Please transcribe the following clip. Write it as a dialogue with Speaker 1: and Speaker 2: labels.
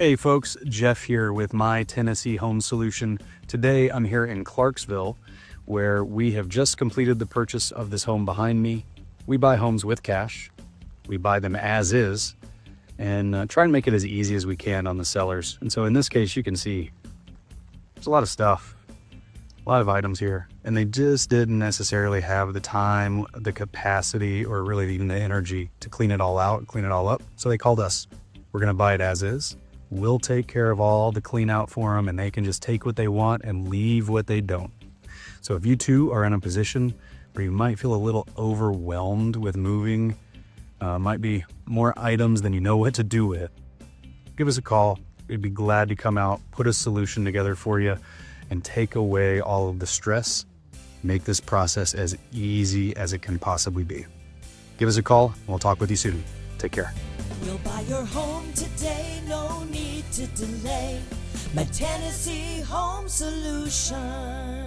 Speaker 1: Hey folks, Jeff here with my Tennessee Home Solution. Today I'm here in Clarksville where we have just completed the purchase of this home behind me. We buy homes with cash. We buy them as is and try and make it as easy as we can on the sellers. And so in this case, you can see there's a lot of stuff, a lot of items here, and they just didn't necessarily have the time, the capacity, or really even the energy to clean it all out, clean it all up. So they called us. We're gonna buy it as is. We'll take care of all the clean out for them, and they can just take what they want and leave what they don't. So if you too are in a position where you might feel a little overwhelmed with moving, might be more items than you know what to do with, give us a call. We'd be glad to come out, put a solution together for you, and take away all of the stress, make this process as easy as it can possibly be. Give us a call, and we'll talk with you soon. Take care.
Speaker 2: We'll buy your home today, no need to delay. My Tennessee Home Solution.